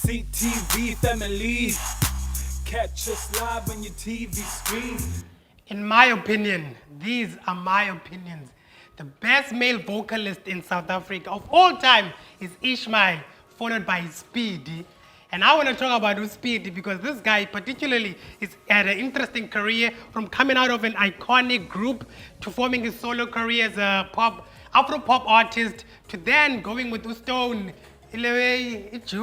CTV family. Catch us live on your TV screen. In my opinion, these are my opinions. The best male vocalist in South Africa of all time is Ishmael, followed by Speedy. And I want to talk about Speedy because this guy particularly had an interesting career from coming out of an iconic group to forming his solo career as a afro-pop artist to then going with Stone. It's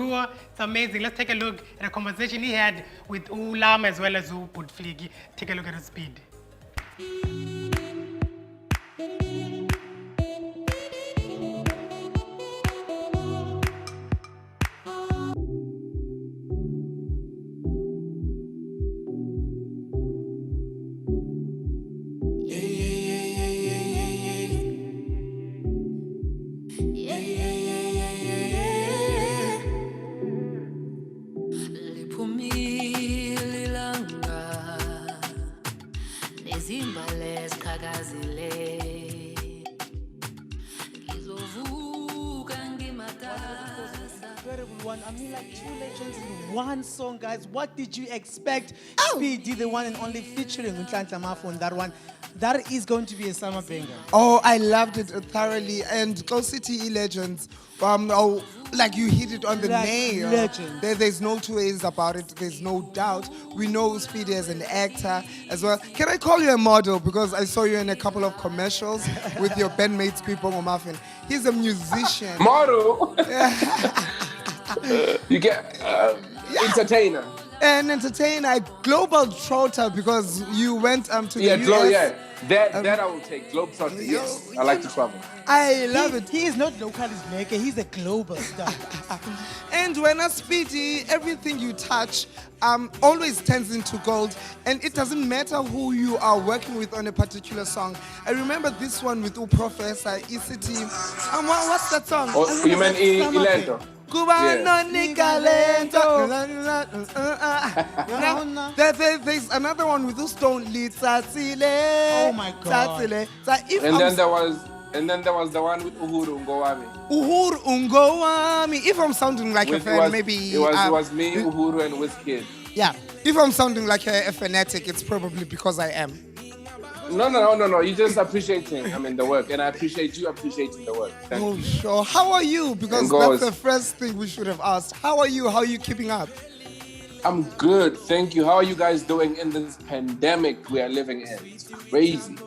amazing. Let's take a look at a conversation he had with Llama as well as Putfligi. Take a look at his Speed. I mean, like two legends in one song, guys. What did you expect? Speedy, the one and only featuring Nhlanhla Maffin on that one. That is going to be a summer banger. Oh, I loved it thoroughly. And Go City Legends, like you hit it on the nail. Legend. There's no two ways about it. There's no doubt. We know Speedy as an actor as well. Can I call you a model? Because I saw you in a couple of commercials with your bandmates, Bongo Maffin. He's a musician. Model? You get entertainer. An entertainer, a global trotter, because you went to the US. That I will take. Globetrotter, yes. I like to travel. I love it. He is not localist maker, he's a global star. And when a Speedy, everything you touch always turns into gold. And it doesn't matter who you are working with on a particular song. I remember this one with Professor ECT. What's that song? Oh, you meant Ilento? There's another one with Stone. Oh my God. And then there was the one with Uhuru Ngowami. Uhuru Ngowami. If I'm sounding like a fan, maybe... It was me, Uhuru, and Wizkid. Yeah. If I'm sounding like a fanatic, it's probably because I am. No. You're just appreciating, the work. And I appreciate you appreciating the work. Thank you. Sure. How are you? Because that's the first thing we should have asked. How are you? How are you keeping up? I'm good. Thank you. How are you guys doing in this pandemic we are living in? It's crazy.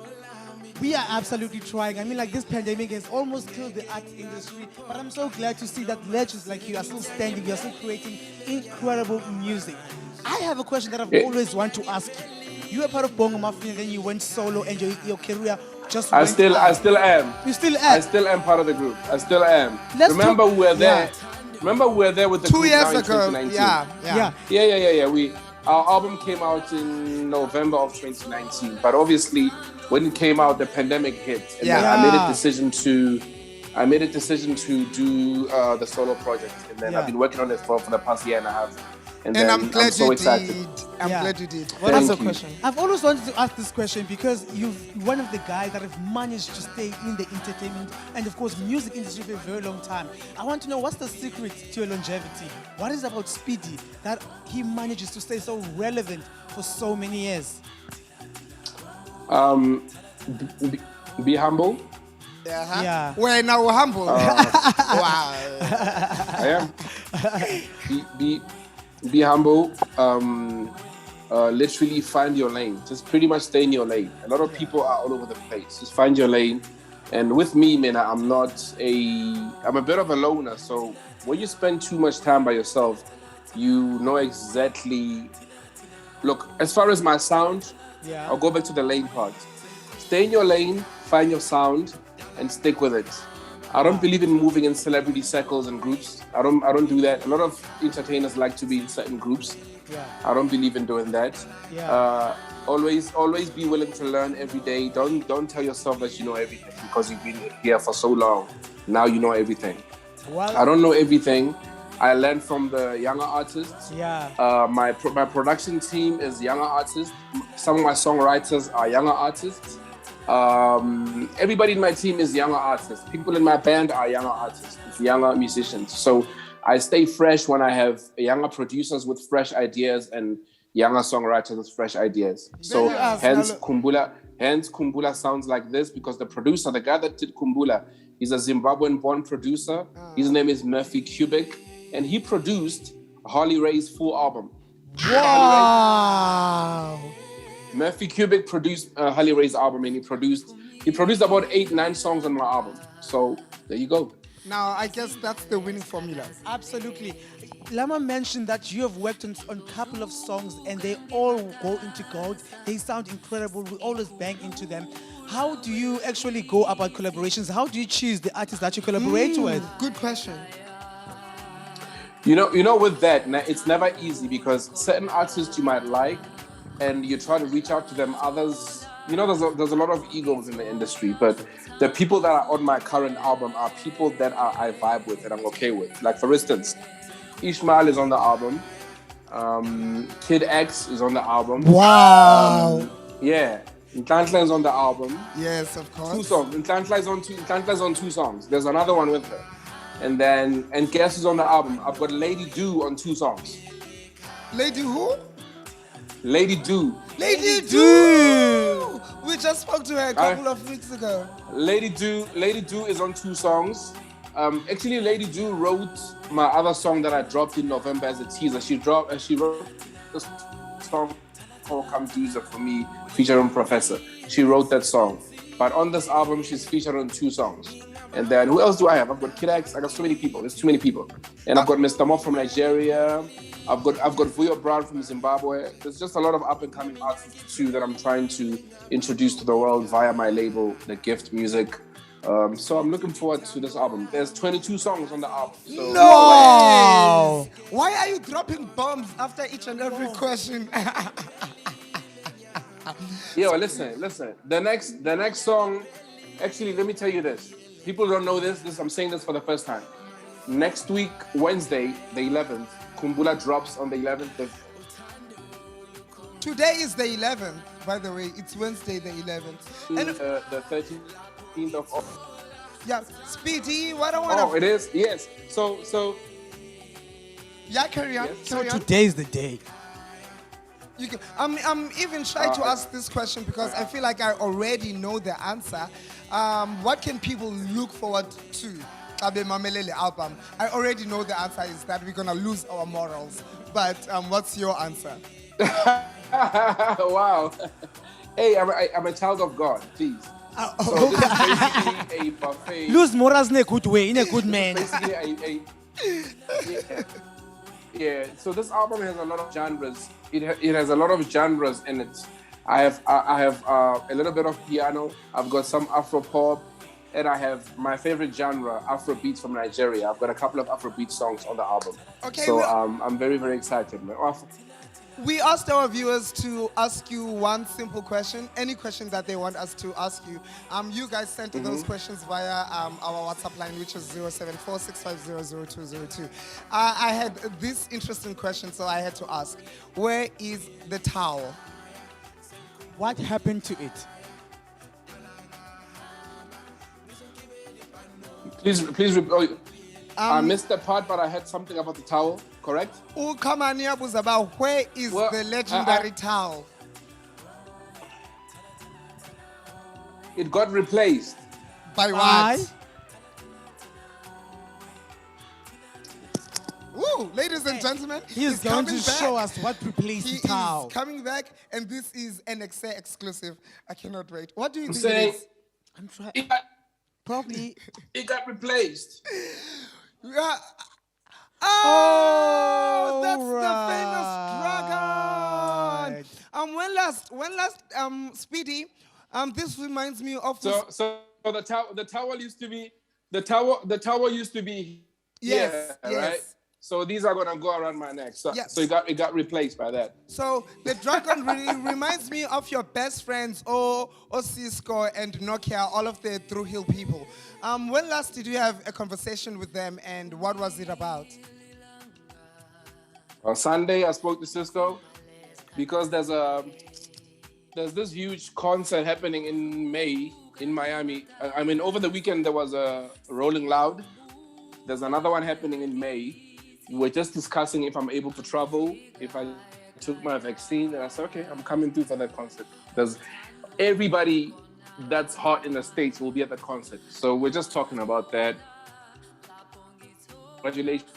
We are absolutely trying. I mean, like, this pandemic has almost killed the art industry, but I'm so glad to see that legends like you are still standing, you're still creating incredible music. I have a question that I've always wanted to ask you. You were part of Bongo Maffin, and then you went solo, and your career just I still am. You still am? I still am part of the group. I still am. Remember we were there. Yeah. Remember we were there with the 2 years group ago. in 2019. Yeah. Our album came out in November of 2019, but obviously when it came out, the pandemic hit, and then I made a decision to do the solo project, and then I've been working on it for the past year and a half. And I'm glad so you excited. did. I'm glad you did. What is the question? I've always wanted to ask this question because you're one of the guys that have managed to stay in the entertainment and, of course, music industry for a very long time. I want to know, what's the secret to your longevity? What is it about Speedy that he manages to stay so relevant for so many years? Be humble. Yeah. We're now humble. Wow. I am. Be humble. Literally find your lane. Just pretty much stay in your lane. A lot of people are all over the place. Just find your lane. And with me, man, I'm a bit of a loner. So when you spend too much time by yourself, you know exactly. Look, as far as my sound, I'll go back to the lane part. Stay in your lane, find your sound, and stick with it. I don't believe in moving in celebrity circles and groups. I don't do that. A lot of entertainers like to be in certain groups. I don't believe in doing that. Always be willing to learn every day. Don't tell yourself that you know everything because you've been here for so long. Now you know everything. I don't know everything. I learned from the younger artists. My production team is younger artists. Some of my songwriters are younger artists. Everybody in my team is younger artists. People in my band are younger artists, younger musicians. So I stay fresh when I have younger producers with fresh ideas and younger songwriters with fresh ideas. So hence Khumbula sounds like this, because the producer, the guy that did Khumbula, he's a Zimbabwean-born producer. His name is Maffin, and he produced Harley Rae's full album. Wow. Maffin produced Harley Rae's album, and he produced about 8-9 songs on my album. So there you go. Now, I guess that's the winning formula. Absolutely. Llama mentioned that you have worked on a couple of songs and they all go into gold. They sound incredible. We always bang into them. How do you actually go about collaborations? How do you choose the artists that you collaborate with? Good question. You know, with that, it's never easy, because certain artists you might like, and you try to reach out to them. Others, there's a lot of egos in the industry, but the people that are on my current album are people that I vibe with and I'm okay with. Like, for instance, Ishmael is on the album. Kid X is on the album. Wow. Yeah. Nhlanhla is on the album. Yes, of course. 2 songs. Nhlanhla's on 2 songs. There's another one with her. And guess who's on the album? I've got Lady Do on 2 songs. Lady who? Lady Do. Lady Do! We just spoke to her a couple of weeks ago. Lady Do is on 2 songs. Actually, Lady Do wrote my other song that I dropped in November as a teaser. She wrote this song called Come Doza for me, featuring Professor. She wrote that song. But on this album, she's featured on 2 songs. And then who else do I have? I've got Kid X. I got so many people. There's too many people. And I've got Mr. Mo from Nigeria. I've got Vuyo Brown from Zimbabwe. There's just a lot of up and coming artists too that I'm trying to introduce to the world via my label, The Gift Music. So I'm looking forward to this album. There's 22 songs on the album. So No! Why are you dropping bombs after each and every question? Yo, listen. The next song, actually, let me tell you this. People don't know this. I'm saying this for the first time. Next week, Wednesday, the 11th, Khumbula drops on the 11th. Today is the 11th, by the way. It's Wednesday, the 11th. And the 13th of August. Yeah, Speedy, what I want to... Oh, it is? Yes. So... Yeah, carry on. Yes. Carry on. Today's the day. You can, I'm even shy to ask this question because I feel like I already know the answer. What can people look forward to? Abe Mamelele album. I already know the answer is that we're gonna lose our morals. But what's your answer? Wow. Hey, I'm a child of God, please. So this is basically a buffet. Lose morals in a good way, in a good man. Basically yeah. So this album has a lot of genres. It has a lot of genres in it. I have a little bit of piano. I've got some afro-pop, and I have my favorite genre, Afrobeats from Nigeria. I've got a couple of Afrobeat songs on the album. Okay. So I'm very, very excited, man. We asked our viewers to ask you one simple question, any question that they want us to ask you. You guys sent those questions via our WhatsApp line, which is 074-650-0202. I had this interesting question, so I had to ask, where is the towel? What happened to it? Please I missed that part, but I heard something about the towel, correct? Ukamania was about where is the legendary towel? It got replaced. By what? Woo, ladies and gentlemen, he's going to show us what replaced the towel. He is coming back, and this is an Ekse exclusive. I cannot wait. What do you think saying, it is? I'm trying. Probably. It got replaced. Yeah. Oh, that's the famous dragon. When last, Speedy, this reminds me of. So the tower used to be the tower used to be yes, here, right? So these are gonna go around my neck. So it got replaced by that. So the dragon really reminds me of your best friends, Cisco and Nokia, all of the Through Hill people. When last did you have a conversation with them, and what was it about? On Sunday, I spoke to Cisco because there's this huge concert happening in May in Miami. I mean, over the weekend there was a Rolling Loud. There's another one happening in May. we're just discussing if I'm able to travel, if I took my vaccine, and I said, okay, I'm coming through for that concert. Because everybody that's hot in the States will be at the concert. So we're just talking about that. Congratulations.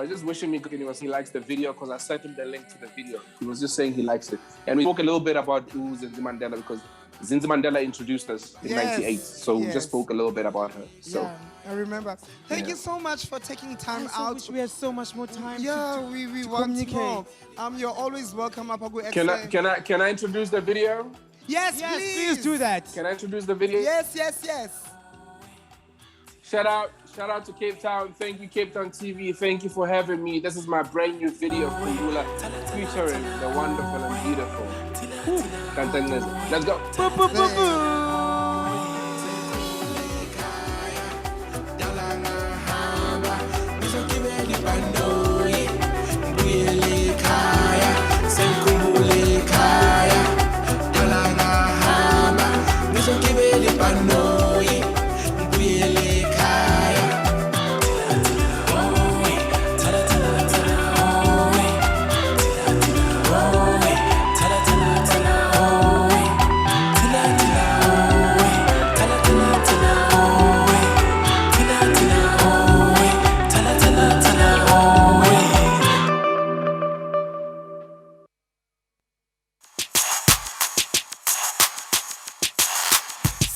Just wishing me good news. He likes the video because I sent him the link to the video. He was just saying he likes it. And we spoke a little bit about Zinzi Mandela because Zinzi Mandela introduced us in '98. So we just spoke a little bit about her. So. Yeah, I remember. Thank you so much for taking time out. Wish we had so much more time. We want communicate. more. You're always welcome, Apagu Ekse. Can I introduce the video? Yes, Please do that. Can I introduce the video? Yes. Shout out to Cape Town. Thank you, Cape Town TV. Thank you for having me. This is my brand new video of Khumbula featuring the wonderful and beautiful. Let's go.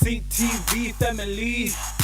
CTV family.